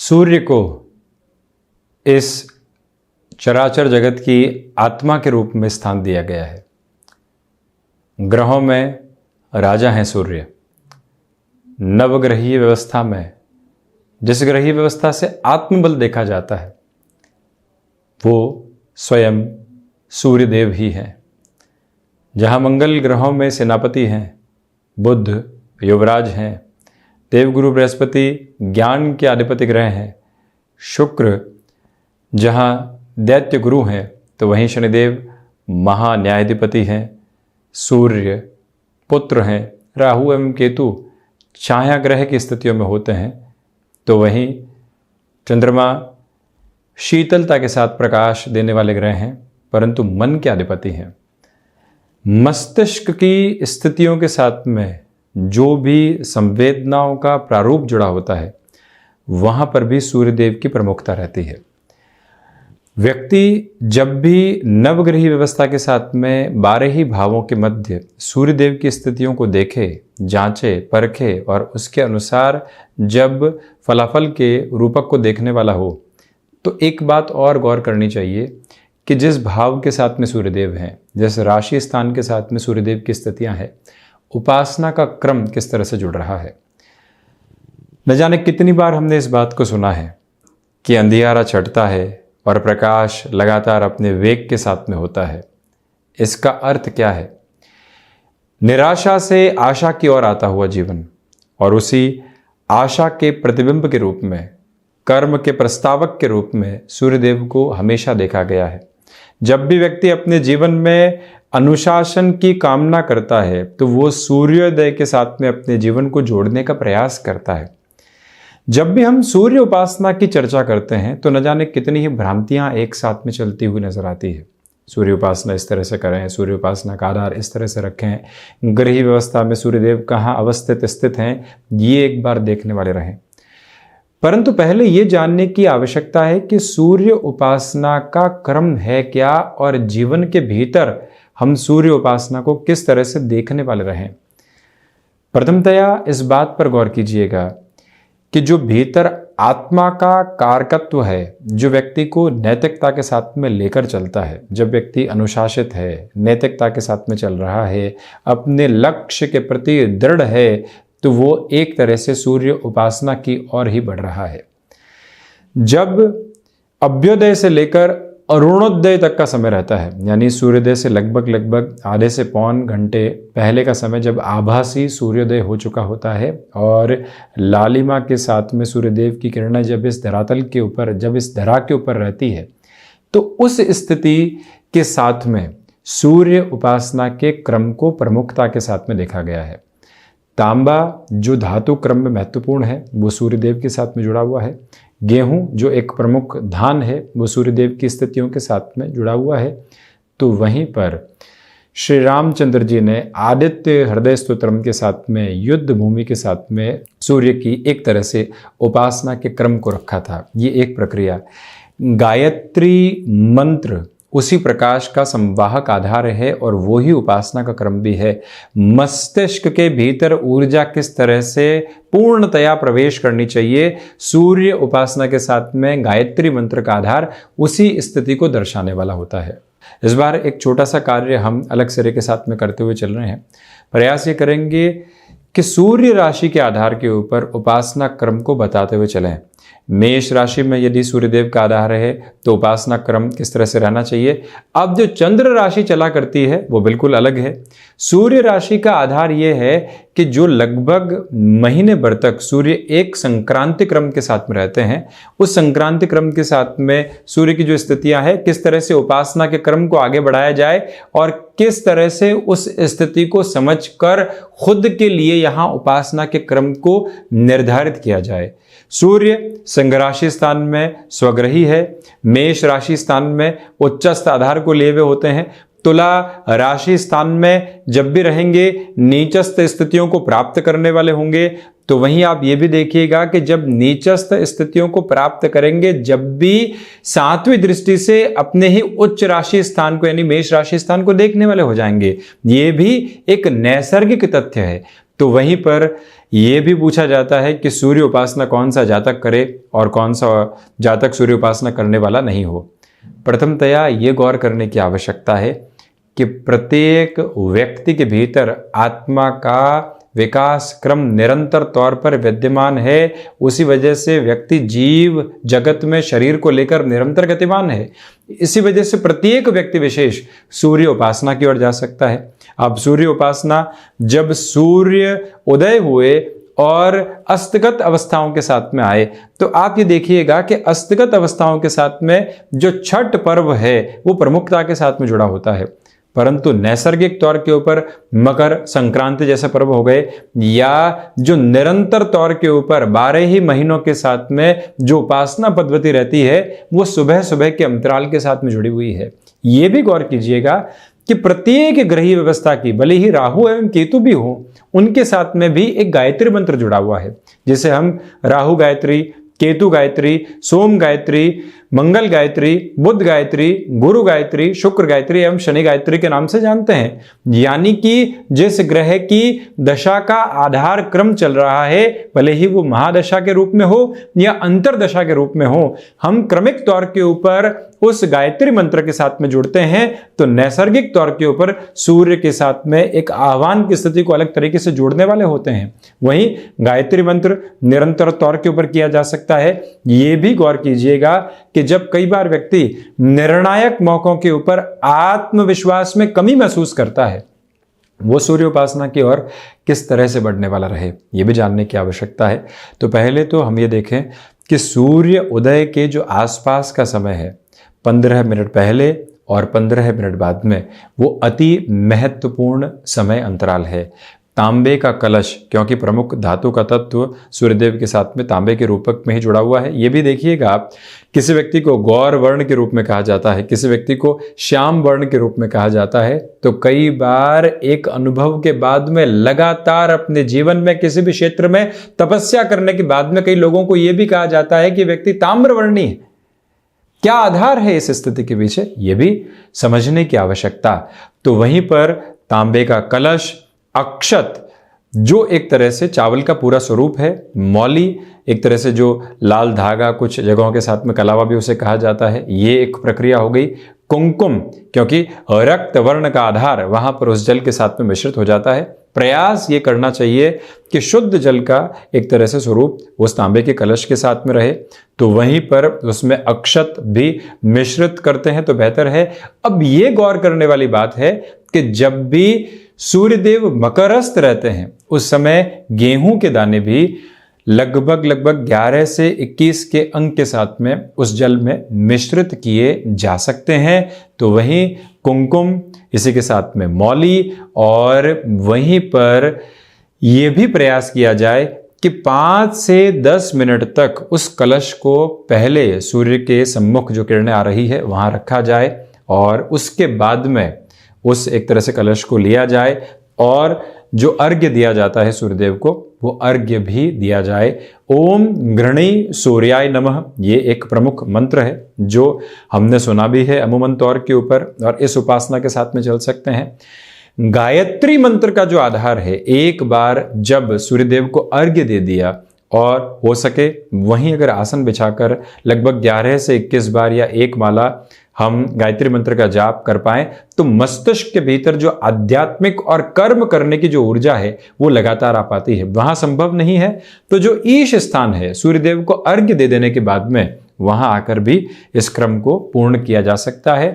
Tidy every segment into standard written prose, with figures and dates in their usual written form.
सूर्य को इस चराचर जगत की आत्मा के रूप में स्थान दिया गया है। ग्रहों में राजा हैं सूर्य। नवग्रहीय व्यवस्था में जिस ग्रहीय व्यवस्था से आत्मबल देखा जाता है वो स्वयं सूर्यदेव ही हैं। जहाँ मंगल ग्रहों में सेनापति हैं, बुध युवराज हैं, देवगुरु बृहस्पति ज्ञान के अधिपति ग्रह हैं, शुक्र जहाँ दैत्य गुरु हैं तो वहीं शनिदेव महान्यायाधिपति हैं, सूर्य पुत्र हैं, राहु एवं केतु छाया ग्रह की स्थितियों में होते हैं तो वहीं चंद्रमा शीतलता के साथ प्रकाश देने वाले ग्रह हैं परंतु मन के अधिपति हैं। मस्तिष्क की स्थितियों के साथ में जो भी संवेदनाओं का प्रारूप जुड़ा होता है वहाँ पर भी सूर्यदेव की प्रमुखता रहती है। व्यक्ति जब भी नवग्रही व्यवस्था के साथ में 12 ही भावों के मध्य सूर्यदेव की स्थितियों को देखे, जांचे, परखे और उसके अनुसार जब फलाफल के रूपक को देखने वाला हो तो एक बात और गौर करनी चाहिए कि जिस भाव के साथ में सूर्यदेव हैं, जिस राशि स्थान के साथ में सूर्यदेव की स्थितियां हैं, उपासना का क्रम किस तरह से जुड़ रहा है। न जाने कितनी बार हमने इस बात को सुना है कि अंधियारा छटता है और प्रकाश लगातार अपने वेग के साथ में होता है। इसका अर्थ क्या है? निराशा से आशा की ओर आता हुआ जीवन और उसी आशा के प्रतिबिंब के रूप में, कर्म के प्रस्तावक के रूप में सूर्यदेव को हमेशा देखा गया है। जब भी व्यक्ति अपने जीवन में अनुशासन की कामना करता है तो वो सूर्योदय के साथ में अपने जीवन को जोड़ने का प्रयास करता है। जब भी हम सूर्य उपासना की चर्चा करते हैं तो न जाने कितनी ही भ्रांतियां एक साथ में चलती हुई नजर आती है। सूर्य उपासना इस तरह से करें, सूर्य उपासना का आधार इस तरह से रखें, ग्रही व्यवस्था में सूर्यदेव कहाँ अवस्थित स्थित हैं ये एक बार देखने वाले रहें। परंतु पहले ये जानने की आवश्यकता है कि सूर्य उपासना का क्रम है क्या और जीवन के भीतर हम सूर्य उपासना को किस तरह से देखने वाले रहें। प्रथमतया इस बात पर गौर कीजिएगा कि जो भीतर आत्मा का कारकत्व है, जो व्यक्ति को नैतिकता के साथ में लेकर चलता है, जब व्यक्ति अनुशासित है, नैतिकता के साथ में चल रहा है, अपने लक्ष्य के प्रति दृढ़ है तो वो एक तरह से सूर्य उपासना की ओर ही बढ़ रहा है। जब अभ्योदय से लेकर अरुणोदय तक का समय रहता है, यानी सूर्योदय से लगभग आधे से पौन घंटे पहले का समय जब आभासी सूर्योदय हो चुका होता है और लालिमा के साथ में सूर्यदेव की किरणें जब इस धरातल के ऊपर, जब इस धरा के ऊपर रहती है तो उस स्थिति के साथ में सूर्य उपासना के क्रम को प्रमुखता के साथ में देखा गया है। तांबा जो धातु क्रम में महत्वपूर्ण है वो सूर्यदेव के साथ में जुड़ा हुआ है। गेहूं जो एक प्रमुख धान है वो सूर्यदेव की स्थितियों के साथ में जुड़ा हुआ है। तो वहीं पर श्री रामचंद्र जी ने आदित्य हृदय स्तोत्रम के साथ में युद्ध भूमि के साथ में सूर्य की एक तरह से उपासना के क्रम को रखा था। ये एक प्रक्रिया। गायत्री मंत्र उसी प्रकाश का संवाहक आधार है और वो ही उपासना का क्रम भी है। मस्तिष्क के भीतर ऊर्जा किस तरह से पूर्णतया प्रवेश करनी चाहिए, सूर्य उपासना के साथ में गायत्री मंत्र का आधार उसी स्थिति को दर्शाने वाला होता है। इस बार एक छोटा सा कार्य हम अलग सिरे के साथ में करते हुए चल रहे हैं। प्रयास ये करेंगे कि सूर्य राशि के आधार के ऊपर उपासना क्रम को बताते हुए चलें। मेष राशि में यदि सूर्यदेव का आधार है तो उपासना क्रम किस तरह से रहना चाहिए। अब जो चंद्र राशि चला करती है वो बिल्कुल अलग है। सूर्य राशि का आधार ये है कि जो लगभग महीने भर तक सूर्य एक संक्रांति क्रम के साथ में रहते हैं, उस संक्रांति क्रम के साथ में सूर्य की जो स्थितियां हैं किस तरह से उपासना के क्रम को आगे बढ़ाया जाए और किस तरह से उस स्थिति को समझकर खुद के लिए यहाँ उपासना के क्रम को निर्धारित किया जाए। सूर्य सिंह राशि स्थान में स्वग्रही है, मेष राशि स्थान में उच्चस्थ आधार को लिए हुए होते हैं, तुला राशि स्थान में जब भी रहेंगे नीचस्थ स्थितियों को प्राप्त करने वाले होंगे। तो वहीं आप ये भी देखिएगा कि जब नीचस्थ स्थितियों को प्राप्त करेंगे, जब भी सातवीं दृष्टि से अपने ही उच्च राशि स्थान को यानी मेष राशि स्थान को देखने वाले हो जाएंगे। ये भी एक नैसर्गिक तथ्य है। तो वहीं पर ये भी पूछा जाता है कि सूर्य उपासना कौन सा जातक करे और कौन सा जातक सूर्य उपासना करने वाला नहीं हो। प्रथमतया ये गौर करने की आवश्यकता है कि प्रत्येक व्यक्ति के भीतर आत्मा का विकास क्रम निरंतर तौर पर विद्यमान है। उसी वजह से व्यक्ति जीव जगत में शरीर को लेकर निरंतर गतिमान है। इसी वजह से प्रत्येक व्यक्ति विशेष सूर्य उपासना की ओर जा सकता है। अब सूर्य उपासना जब सूर्य उदय हुए और अस्तगत अवस्थाओं के साथ में आए, तो आप ये देखिएगा कि अस्तगत अवस्थाओं के साथ में जो छठ पर्व है वो प्रमुखता के साथ में जुड़ा होता है। परंतु नैसर्गिक तौर के ऊपर मकर संक्रांति जैसे पर्व हो गए, या जो निरंतर तौर के ऊपर 12 ही महीनों के साथ में जो उपासना पद्धति रहती है वो सुबह सुबह के अंतराल के साथ में जुड़ी हुई है। ये भी गौर कीजिएगा कि प्रत्येक ग्रही व्यवस्था की, भले ही राहु एवं केतु भी हो, उनके साथ में भी एक गायत्री मंत्र जुड़ा हुआ है, जिसे हम राहु गायत्री, केतु गायत्री, सोम गायत्री, मंगल गायत्री, बुध गायत्री, गुरु गायत्री, शुक्र गायत्री एवं शनि गायत्री के नाम से जानते हैं। यानी कि जिस ग्रह की दशा का आधार क्रम चल रहा है, भले ही वो महादशा के रूप में हो या अंतरदशा के रूप में हो, हम क्रमिक तौर के ऊपर उस गायत्री मंत्र के साथ में जुड़ते हैं तो नैसर्गिक तौर के ऊपर सूर्य के साथ में एक आह्वान की स्थिति को अलग तरीके से जोड़ने वाले होते हैं। वहीं गायत्री मंत्र निरंतर तौर के ऊपर किया जा सकता है। यह भी गौर कीजिएगा कि जब कई बार व्यक्ति निर्णायक मौकों के ऊपर आत्मविश्वास में कमी महसूस करता है, वो सूर्य उपासना की ओर किस तरह से बढ़ने वाला रहे, ये भी जानने की आवश्यकता है। तो पहले तो हम ये देखें कि सूर्य उदय के जो आसपास का समय है, 15 मिनट पहले और 15 मिनट बाद में, वो अति महत्वपूर्ण समय अंतराल है। तांबे का कलश, क्योंकि प्रमुख धातु का तत्व सूर्यदेव के साथ में तांबे के रूपक में ही जुड़ा हुआ है। ये भी देखिएगा आप, किसी व्यक्ति को गौर वर्ण के रूप में कहा जाता है, किसी व्यक्ति को श्याम वर्ण के रूप में कहा जाता है। तो कई बार एक अनुभव के बाद में लगातार अपने जीवन में किसी भी क्षेत्र में तपस्या करने के बाद में कई लोगों को यह भी कहा जाता है कि व्यक्ति ताम्रवर्णी है। क्या आधार है इस स्थिति के पीछे, यह भी समझने की आवश्यकता। तो वहीं पर तांबे का कलश, अक्षत जो एक तरह से चावल का पूरा स्वरूप है, मौली एक तरह से जो लाल धागा, कुछ जगहों के साथ में कलावा भी उसे कहा जाता है, ये एक प्रक्रिया हो गई। कुमकुम, क्योंकि रक्त वर्ण का आधार वहां पर उस जल के साथ में मिश्रित हो जाता है। प्रयास ये करना चाहिए कि शुद्ध जल का एक तरह से स्वरूप उस तांबे के कलश के साथ में रहे। तो वहीं पर उसमें अक्षत भी मिश्रित करते हैं तो बेहतर है। अब ये गौर करने वाली बात है कि जब भी सूर्यदेव मकरस्थ रहते हैं, उस समय गेहूं के दाने भी लगभग 11 से 21 के अंक के साथ में उस जल में मिश्रित किए जा सकते हैं। तो वहीं कुमकुम, इसी के साथ में मौली, और वहीं पर यह भी प्रयास किया जाए कि 5 से 10 मिनट तक उस कलश को पहले सूर्य के सम्मुख जो किरणें आ रही है वहां रखा जाए, और उसके बाद में उस एक तरह से कलश को लिया जाए और जो अर्घ्य दिया जाता है सूर्यदेव को, वो अर्घ्य भी दिया जाए। ओम घृणी सूर्याय नमः, ये एक प्रमुख मंत्र है जो हमने सुना भी है अमूमन तौर के ऊपर, और इस उपासना के साथ में चल सकते हैं। गायत्री मंत्र का जो आधार है, एक बार जब सूर्यदेव को अर्घ्य दे दिया और हो सके वहीं अगर आसन बिछाकर लगभग 11 से 21 बार या एक माला हम गायत्री मंत्र का जाप कर पाएं, तो मस्तिष्क के भीतर जो आध्यात्मिक और कर्म करने की जो ऊर्जा है वो लगातार आ पाती है। वहां संभव नहीं है तो जो ईश स्थान है, सूर्यदेव को अर्घ्य दे देने के बाद में वहां आकर भी इस क्रम को पूर्ण किया जा सकता है।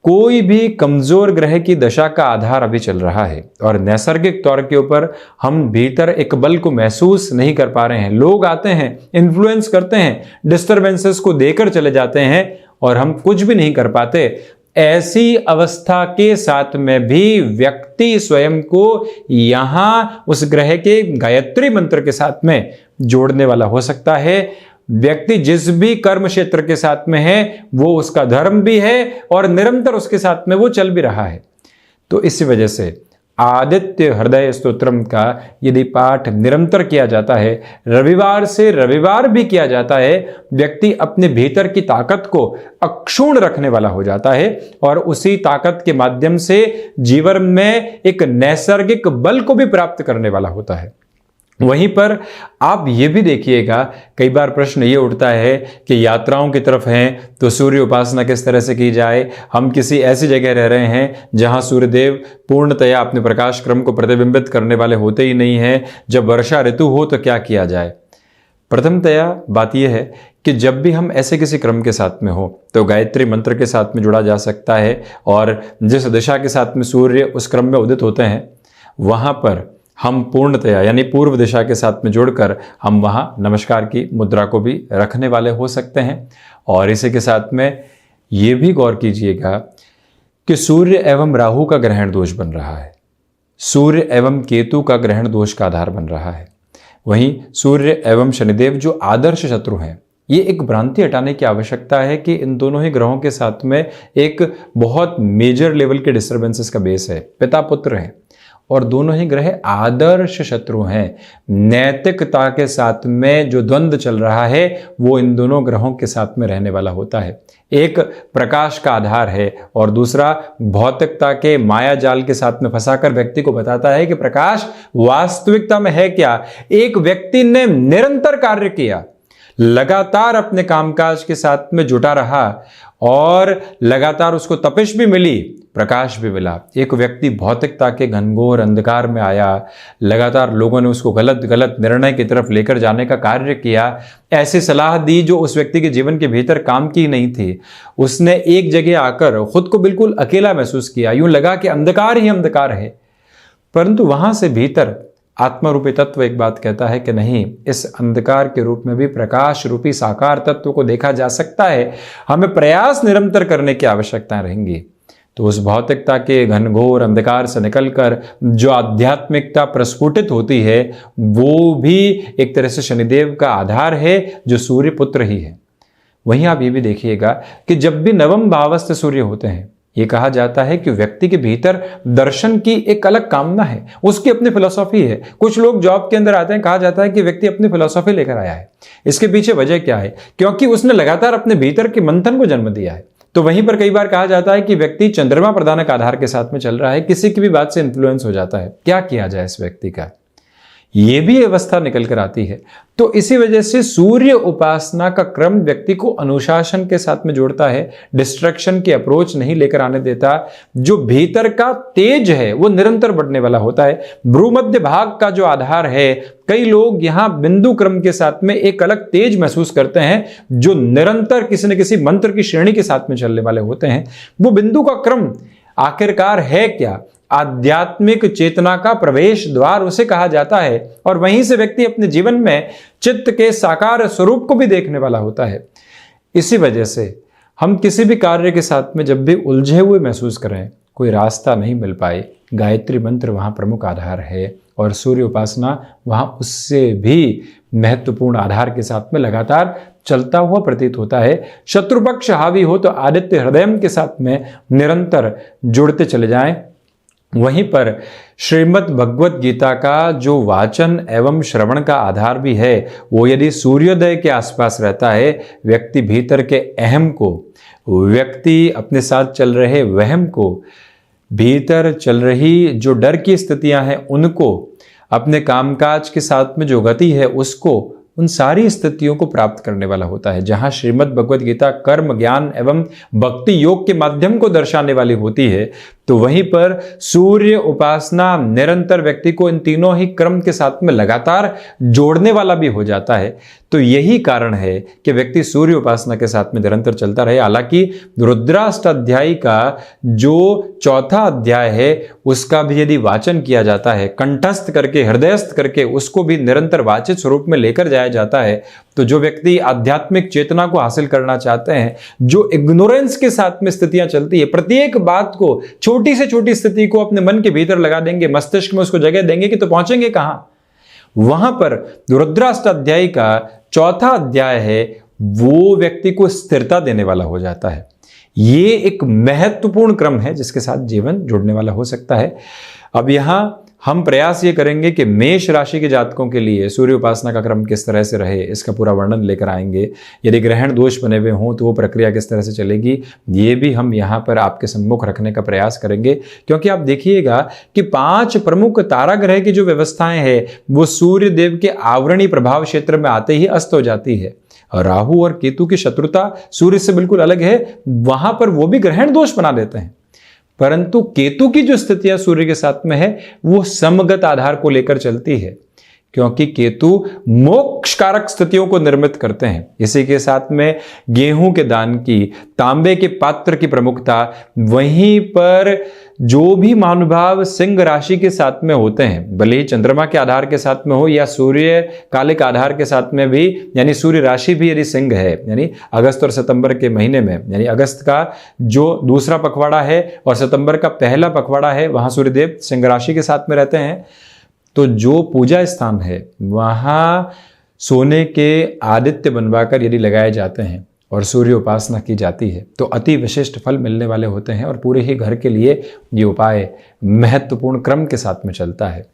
कोई भी कमजोर ग्रह की दशा का आधार अभी चल रहा है और नैसर्गिक तौर के ऊपर हम भीतर एक बल को महसूस नहीं कर पा रहे हैं। लोग आते हैं, इन्फ्लुएंस करते हैं, डिस्टर्बेंसेस को देकर चले जाते हैं और हम कुछ भी नहीं कर पाते। ऐसी अवस्था के साथ में भी व्यक्ति स्वयं को यहां उस ग्रह के गायत्री मंत्र के साथ में जोड़ने वाला हो सकता है। व्यक्ति जिस भी कर्म क्षेत्र के साथ में है वो उसका धर्म भी है और निरंतर उसके साथ में वो चल भी रहा है। तो इसी वजह से आदित्य हृदय स्तोत्रम का यदि पाठ निरंतर किया जाता है, रविवार से रविवार भी किया जाता है, व्यक्ति अपने भीतर की ताकत को अक्षुण्ण रखने वाला हो जाता है और उसी ताकत के माध्यम से जीवन में एक नैसर्गिक बल को भी प्राप्त करने वाला होता है। वहीं पर आप ये भी देखिएगा, कई बार प्रश्न ये उठता है कि यात्राओं की तरफ हैं तो सूर्य उपासना किस तरह से की जाए। हम किसी ऐसी जगह रह रहे हैं जहां सूर्यदेव पूर्णतया अपने प्रकाश क्रम को प्रतिबिंबित करने वाले होते ही नहीं हैं। जब वर्षा ऋतु हो तो क्या किया जाए? प्रथमतया बात यह है कि जब भी हम ऐसे किसी क्रम के साथ में हो तो गायत्री मंत्र के साथ में जुड़ा जा सकता है, और जिस दिशा के साथ में सूर्य उस क्रम में उदित होते हैं वहां पर हम पूर्णतया यानी पूर्व दिशा के साथ में जुड़कर हम वहां नमस्कार की मुद्रा को भी रखने वाले हो सकते हैं। और इसी के साथ में ये भी गौर कीजिएगा कि सूर्य एवं राहु का ग्रहण दोष बन रहा है, सूर्य एवं केतु का ग्रहण दोष का आधार बन रहा है। वहीं सूर्य एवं शनिदेव जो आदर्श शत्रु हैं, ये एक भ्रांति हटाने की आवश्यकता है कि इन दोनों ही ग्रहों के साथ में एक बहुत मेजर लेवल के डिस्टर्बेंसेस का बेस है, पिता पुत्र है, और दोनों ही ग्रह आदर्श शत्रु हैं। नैतिकता के साथ में जो द्वंद्व चल रहा है वो इन दोनों ग्रहों के साथ में रहने वाला होता है। एक प्रकाश का आधार है और दूसरा भौतिकता के माया जाल के साथ में फंसाकर व्यक्ति को बताता है कि प्रकाश वास्तविकता में है क्या। एक व्यक्ति ने निरंतर कार्य किया, लगातार अपने कामकाज के साथ में जुटा रहा और लगातार उसको तपिश भी मिली, प्रकाश भी मिला। एक व्यक्ति भौतिकता के घनघोर अंधकार में आया, लगातार लोगों ने उसको गलत गलत निर्णय की तरफ लेकर जाने का कार्य किया, ऐसी सलाह दी जो उस व्यक्ति के जीवन के भीतर काम की नहीं थी। उसने एक जगह आकर खुद को बिल्कुल अकेला महसूस किया, यूं लगा कि अंधकार ही अंधकार है। परंतु वहां से भीतर आत्मा रूपी तत्व एक बात कहता है कि नहीं, इस अंधकार के रूप में भी प्रकाश रूपी साकार तत्व को देखा जा सकता है। हमें प्रयास निरंतर करने की आवश्यकता रहेंगी। तो उस भौतिकता के घनघोर अंधकार से निकलकर जो आध्यात्मिकता प्रस्फुटित होती है वो भी एक तरह से शनिदेव का आधार है, जो सूर्य पुत्र ही है। वहीं आप ये भी देखिएगा कि जब भी नवम भावस्थ सूर्य होते हैं, ये कहा जाता है कि व्यक्ति के भीतर दर्शन की एक अलग कामना है, उसकी अपनी फिलॉसफी है। कुछ लोग जॉब के अंदर आते हैं, कहा जाता है कि व्यक्ति अपनी फिलॉसफी लेकर आया है। इसके पीछे वजह क्या है? क्योंकि उसने लगातार अपने भीतर के मंथन को जन्म दिया है। तो वहीं पर कई बार कहा जाता है कि व्यक्ति चंद्रमा प्रधानक आधार के साथ में चल रहा है, किसी की भी बात से इन्फ्लुएंस हो जाता है। क्या किया जाए इस व्यक्ति का? ये भी अवस्था निकल कर आती है। तो इसी वजह से सूर्य उपासना का क्रम व्यक्ति को अनुशासन के साथ में जोड़ता है, डिस्ट्रैक्शन की अप्रोच नहीं लेकर आने देता। जो भीतर का तेज है वो निरंतर बढ़ने वाला होता है। भ्रूमध्य भाग का जो आधार है, कई लोग यहां बिंदु क्रम के साथ में एक अलग तेज महसूस करते हैं जो निरंतर किसी न किसी मंत्र की श्रेणी के साथ में चलने वाले होते हैं। वो बिंदु का क्रम आखिरकार है क्या? आध्यात्मिक चेतना का प्रवेश द्वार उसे कहा जाता है, और वहीं से व्यक्ति अपने जीवन में चित्त के साकार स्वरूप को भी देखने वाला होता है। इसी वजह से हम किसी भी कार्य के साथ में जब भी उलझे हुए महसूस करें, कोई रास्ता नहीं मिल पाए, गायत्री मंत्र वहां प्रमुख आधार है और सूर्य उपासना वहां उससे भी महत्वपूर्ण आधार के साथ में लगातार चलता हुआ प्रतीत होता है। शत्रु पक्ष हावी हो तो आदित्य हृदय के साथ में निरंतर जुड़ते चले जाएं। वहीं पर श्रीमद् भगवत गीता का जो वाचन एवं श्रवण का आधार भी है, वो यदि सूर्योदय के आसपास रहता है, व्यक्ति भीतर के अहम को, व्यक्ति अपने साथ चल रहे वहम को, भीतर चल रही जो डर की स्थितियां हैं उनको, अपने कामकाज के साथ में जो गति है उसको, उन सारी स्थितियों को प्राप्त करने वाला होता है। जहां श्रीमद् भगवत गीता कर्म ज्ञान एवं भक्ति योग के माध्यम को दर्शाने वाली होती है, तो वहीं पर सूर्य उपासना निरंतर व्यक्ति को इन तीनों ही क्रम के साथ में लगातार जोड़ने वाला भी हो जाता है। तो यही कारण है कि व्यक्ति सूर्य उपासना के साथ में निरंतर चलता रहे। हालांकि रुद्राष्टाध्यायी का जो चौथा अध्याय है उसका भी यदि वाचन किया जाता है, कंठस्थ करके, हृदयस्थ करके उसको भी निरंतर वाचित स्वरूप में लेकर जाया जाता है, तो जो व्यक्ति आध्यात्मिक चेतना को हासिल करना चाहते हैं, जो इग्नोरेंस के साथ में स्थितियां चलती है, प्रत्येक बात को, छोटी से छोटी स्थिति को अपने मन के भीतर लगा देंगे, मस्तिष्क में उसको जगह देंगे कि तो पहुंचेंगे कहां? वहां पर रुद्राष्टाध्यायी का चौथा अध्याय है, वो व्यक्ति को स्थिरता देने वाला हो जाता है। ये एक महत्वपूर्ण क्रम है जिसके साथ जीवन जुड़ने वाला हो सकता है। अब यहां हम प्रयास ये करेंगे कि मेष राशि के जातकों के लिए सूर्य उपासना का क्रम किस तरह से रहे, इसका पूरा वर्णन लेकर आएंगे। यदि ग्रहण दोष बने हुए हों तो वो प्रक्रिया किस तरह से चलेगी, ये भी हम यहाँ पर आपके सम्मुख रखने का प्रयास करेंगे। क्योंकि आप देखिएगा कि 5 प्रमुख तारा ग्रह की जो व्यवस्थाएं हैं वो सूर्य देव के आवरणी प्रभाव क्षेत्र में आते ही अस्त हो जाती है। राहु और केतु की शत्रुता सूर्य से बिल्कुल अलग है, वहां पर वो भी ग्रहण दोष बना देते हैं। परंतु केतु की जो स्थितियां सूर्य के साथ में है वो समगत आधार को लेकर चलती है, क्योंकि केतु मोक्ष कारक स्थितियों को निर्मित करते हैं। इसी के साथ में गेहूं के दान की, तांबे के पात्र की प्रमुखता, वहीं पर जो भी महानुभाव सिंह राशि के साथ में होते हैं, भले ही चंद्रमा के आधार के साथ में हो या सूर्य कालिक आधार के साथ में भी, यानी सूर्य राशि भी यदि सिंह है, यानी अगस्त और सितंबर के महीने में, यानी अगस्त का जो दूसरा पखवाड़ा है और सितंबर का पहला पखवाड़ा है, वहां सूर्यदेव सिंह राशि के साथ में रहते हैं। तो जो पूजा स्थान है वहां सोने के आदित्य बनवाकर यदि लगाए जाते हैं और सूर्य उपासना की जाती है तो अति विशिष्ट फल मिलने वाले होते हैं और पूरे ही घर के लिए ये उपाय महत्वपूर्ण क्रम के साथ में चलता है।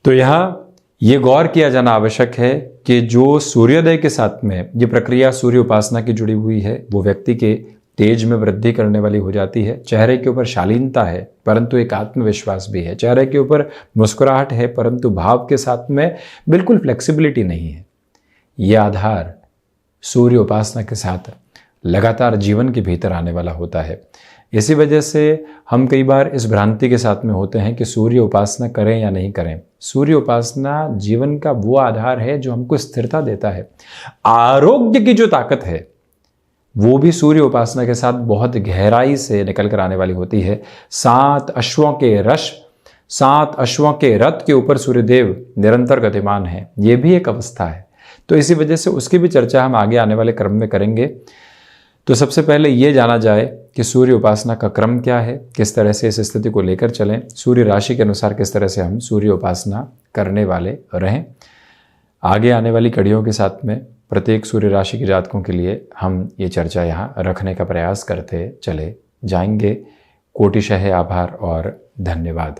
तो यहाँ ये गौर किया जाना आवश्यक है कि जो सूर्योदय के साथ में ये प्रक्रिया सूर्य उपासना की जुड़ी हुई है वो व्यक्ति के तेज में वृद्धि करने वाली हो जाती है। चेहरे के ऊपर शालीनता है परंतु एक आत्मविश्वास भी है, चेहरे के ऊपर मुस्कुराहट है परंतु भाव के साथ में बिल्कुल फ्लेक्सिबिलिटी नहीं है। यह आधार सूर्य उपासना के साथ लगातार जीवन के भीतर आने वाला होता है। इसी वजह से हम कई बार इस भ्रांति के साथ में होते हैं कि सूर्य उपासना करें या नहीं करें। सूर्य उपासना जीवन का वो आधार है जो हमको स्थिरता देता है। आरोग्य की जो ताकत है वो भी सूर्य उपासना के साथ बहुत गहराई से निकल कर आने वाली होती है। 7 अश्वों के रथ के ऊपर सूर्यदेव निरंतर गतिमान है, ये भी एक अवस्था है। तो इसी वजह से उसकी भी चर्चा हम आगे आने वाले क्रम में करेंगे। तो सबसे पहले ये जाना जाए कि सूर्य उपासना का क्रम क्या है, किस तरह से इस स्थिति को लेकर चलें, सूर्य राशि के अनुसार किस तरह से हम सूर्य उपासना करने वाले रहें। आगे आने वाली कड़ियों के साथ में प्रत्येक सूर्य राशि के जातकों के लिए हम ये चर्चा यहाँ रखने का प्रयास करते चले जाएंगे। कोटिशः आभार और धन्यवाद।